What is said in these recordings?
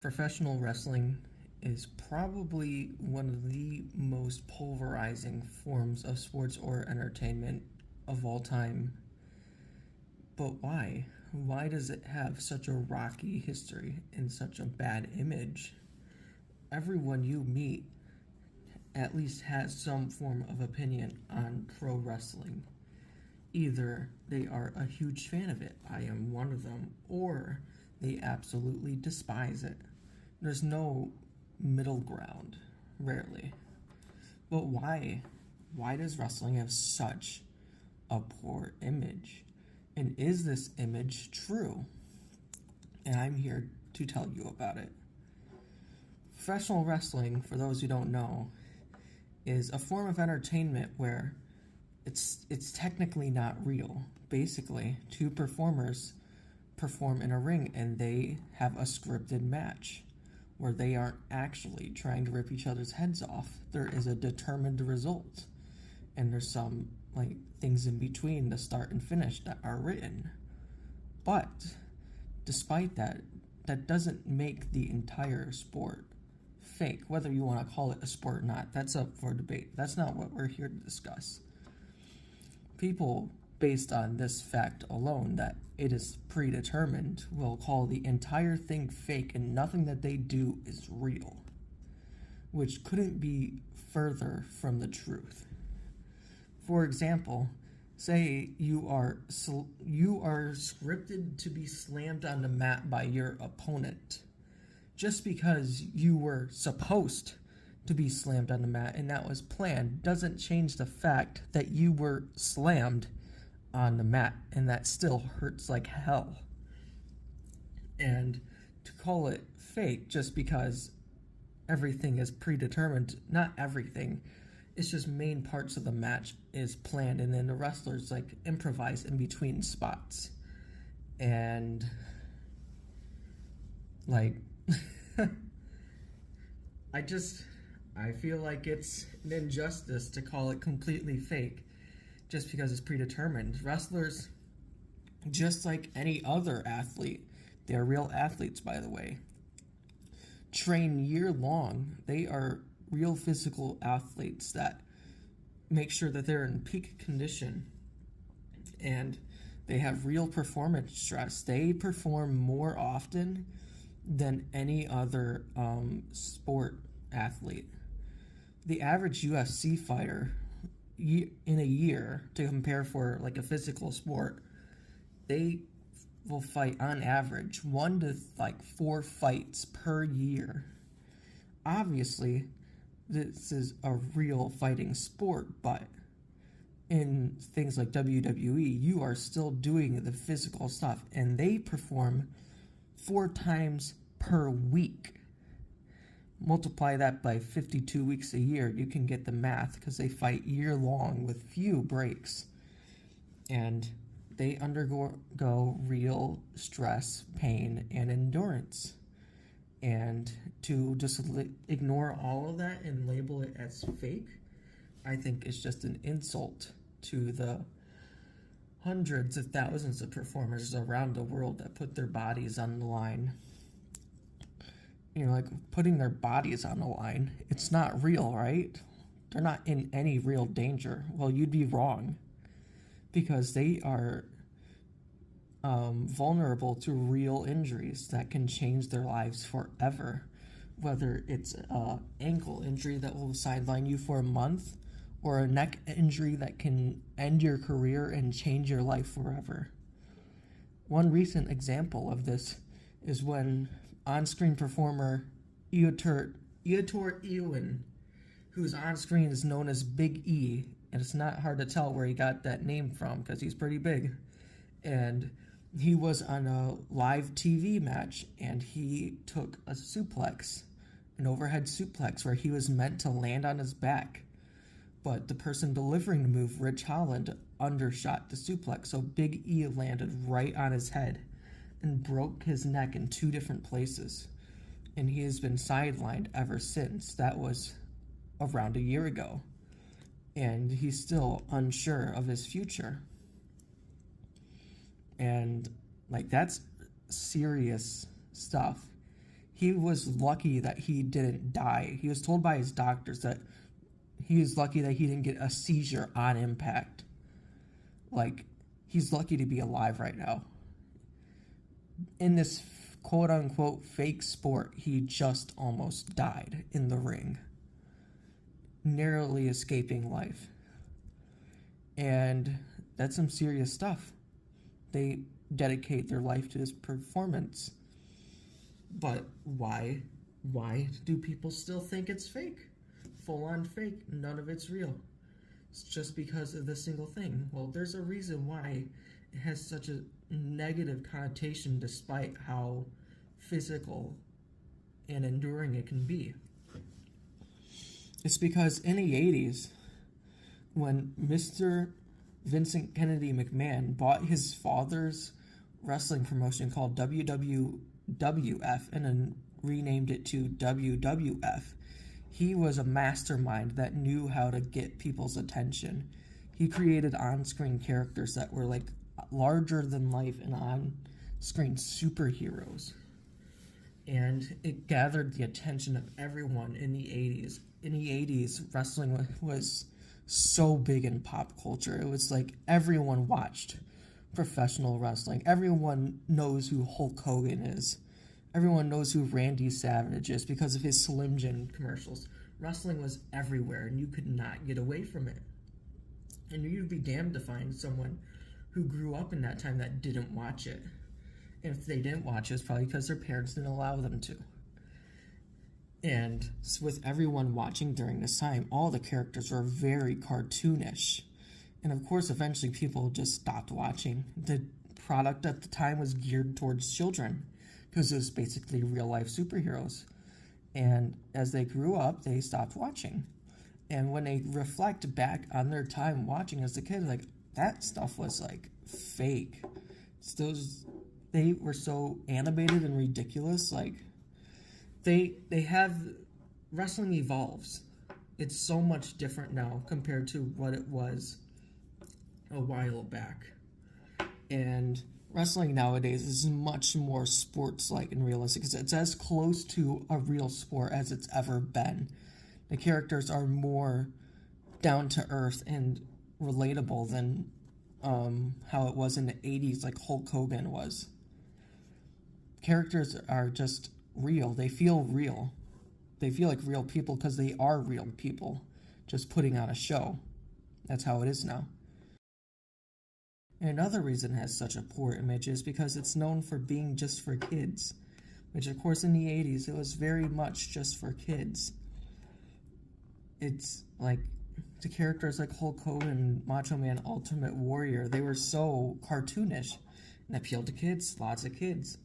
Professional wrestling is probably one of the most pulverizing forms of sports or entertainment of all time. But why? Why does it have such a rocky history and such a bad image? Everyone you meet at least has some form of opinion on pro wrestling. Either they are a huge fan of it, I am one of them, or they absolutely despise it. There's no middle ground, rarely. But why? Why does wrestling have such a poor image? And is this image true? And I'm here to tell you about it. Professional wrestling, for those who don't know, is a form of entertainment where it's technically not real. Basically, two performers perform in a ring and they have a scripted match where they aren't actually trying to rip each other's heads off. There is a determined result, and there's some things in between the start and finish that are written. But despite that, that doesn't make the entire sport fake. Whether you want to call it a sport or not, that's up for debate. That's not what we're here to discuss. People, based on this fact alone, that it is predetermined, will call the entire thing fake and nothing that they do is real, which couldn't be further from the truth. For example, say you are scripted to be slammed on the mat by your opponent. Just because you were supposed to be slammed on the mat and that was planned doesn't change the fact that you were slammed on the mat, and that still hurts like hell. And to call it fake just because everything is predetermined, not everything, it's just main parts of the match is planned and then the wrestlers improvise in between spots. And I feel like it's an injustice to call it completely fake just because it's predetermined. Wrestlers, just like any other athlete, they're real athletes, by the way, train year long. They are real physical athletes that make sure that they're in peak condition, and they have real performance stress. They perform more often than any other sport athlete. The average UFC fighter in a year, to compare for a physical sport, they will fight on average 1 to 4 fights per year. Obviously, this is a real fighting sport, but in things like WWE, you are still doing the physical stuff, and they perform 4 times per week. Multiply that by 52 weeks a year, you can get the math, because they fight year long with few breaks. And they undergo real stress, pain, and endurance. And to just ignore all of that and label it as fake, I think it's just an insult to the hundreds of thousands of performers around the world that put their bodies on the line. Putting their bodies on the line, it's not real, right? They're not in any real danger. Well, you'd be wrong, because they are vulnerable to real injuries that can change their lives forever. Whether it's an ankle injury that will sideline you for a month, or a neck injury that can end your career and change your life forever. One recent example of this is when on-screen performer Eotur Ewan, who's on-screen is known as Big E, and it's not hard to tell where he got that name from because he's pretty big. And he was on a live TV match, and he took a suplex, an overhead suplex, where he was meant to land on his back. But the person delivering the move, Ridge Holland, undershot the suplex, so Big E landed right on his head and broke his neck in 2 different places. And he has been sidelined ever since. That was around a year ago. And he's still unsure of his future. And that's serious stuff. he was lucky that he didn't die. He was told by his doctors that he was lucky that he didn't get a seizure on impact. Like, he's lucky to be alive right now. In this quote unquote fake sport, he just almost died in the ring, narrowly escaping life. And that's some serious stuff. They dedicate their life to this performance. But why? Why do people still think it's fake? Full on fake. None of it's real. It's just because of the single thing. Well, there's a reason why it has such a negative connotation despite how physical and enduring it can be. It's because in the 80s, when Mr. Vincent Kennedy McMahon bought his father's wrestling promotion called WWF and then renamed it to WWF, he was a mastermind that knew how to get people's attention. He created on-screen characters that were like larger than life and on-screen superheroes. And it gathered the attention of everyone in the 80s. In the 80s, wrestling was so big in pop culture. It was like everyone watched professional wrestling. Everyone knows who Hulk Hogan is. Everyone knows who Randy Savage is because of his Slim Jim commercials. Wrestling was everywhere, and you could not get away from it. And you'd be damned to find someone who grew up in that time that didn't watch it. And if they didn't watch it, it's probably because their parents didn't allow them to. And with everyone watching during this time, all the characters were very cartoonish. And of course, eventually people just stopped watching. The product at the time was geared towards children because it was basically real-life superheroes. And as they grew up, they stopped watching. And when they reflect back on their time watching as a kid, like, that stuff was, like, fake. They were so animated and ridiculous, like, they have, wrestling evolves. It's so much different now compared to what it was a while back. And wrestling nowadays is much more sports-like and realistic because it's as close to a real sport as it's ever been. The characters are more down-to-earth and relatable than how it was in the 80s, like Hulk Hogan was. Characters are just real. They feel real. They feel like real people because they are real people just putting on a show. That's how it is now. And another reason it has such a poor image is because it's known for being just for kids, which of course in the 80s it was very much just for kids. It's like the characters like Hulk Hogan, Macho Man, Ultimate Warrior, they were so cartoonish and appealed to kids, lots of kids.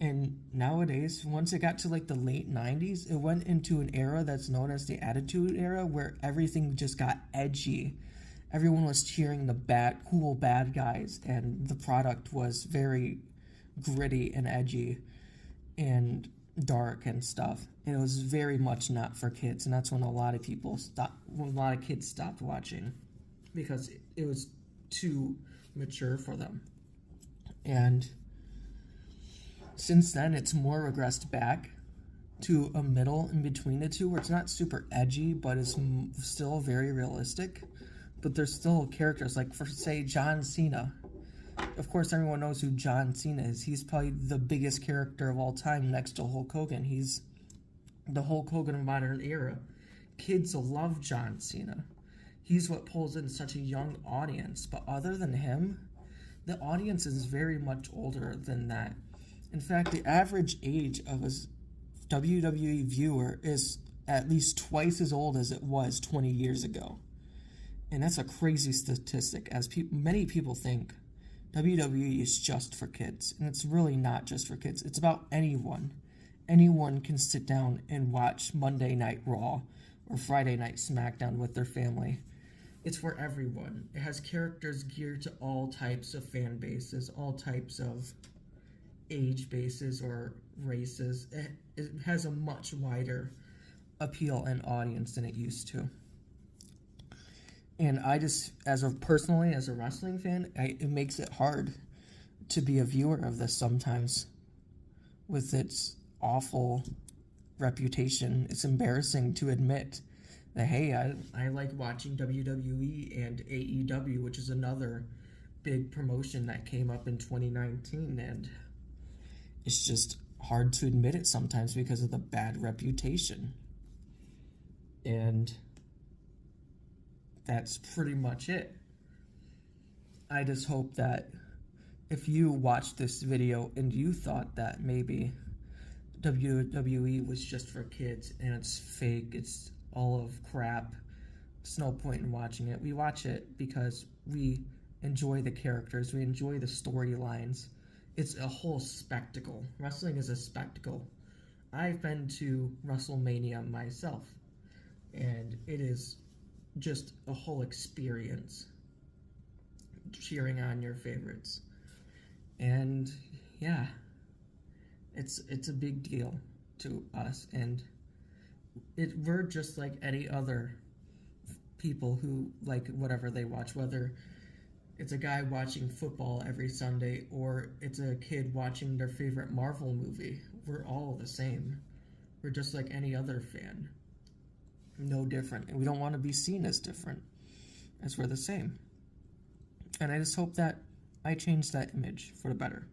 And nowadays, once it got to like the late 90s, it went into an era that's known as the Attitude Era where everything just got edgy. Everyone was cheering the cool bad guys, and the product was very gritty and edgy and dark and stuff. And it was very much not for kids, and that's when a lot of kids stopped watching because it was too mature for them. And since then, it's more regressed back to a middle in between the two, where it's not super edgy, but it's still very realistic. But there's still characters, like, for, say, John Cena. Of course, everyone knows who John Cena is. He's probably the biggest character of all time next to Hulk Hogan. He's the Hulk Hogan of modern era. Kids love John Cena. He's what pulls in such a young audience. But other than him, the audience is very much older than that. In fact, the average age of a WWE viewer is at least twice as old as it was 20 years ago. And that's a crazy statistic, as many people think WWE is just for kids. And it's really not just for kids. It's about anyone. Anyone can sit down and watch Monday Night Raw or Friday Night SmackDown with their family. It's for everyone. It has characters geared to all types of fan bases, all types of age bases or races. It has a much wider appeal and audience than it used to. And I just, as a wrestling fan, it makes it hard to be a viewer of this sometimes with its awful reputation. It's embarrassing to admit that, hey, I like watching WWE and AEW, which is another big promotion that came up in 2019, and it's just hard to admit it sometimes because of the bad reputation. And that's pretty much it. I just hope that if you watched this video and you thought that maybe WWE was just for kids and it's fake, it's all of crap, there's no point in watching it. We watch it because we enjoy the characters, we enjoy the storylines. It's a whole spectacle. Wrestling is a spectacle. I've been to WrestleMania myself, and it is just a whole experience cheering on your favorites. And yeah, it's a big deal to us, and we're just like any other people who like whatever they watch, whether it's a guy watching football every Sunday or it's a kid watching their favorite Marvel movie. We're all the same. We're just like any other fan. No different. And we don't want to be seen as different, as we're the same. And I just hope that I change that image for the better.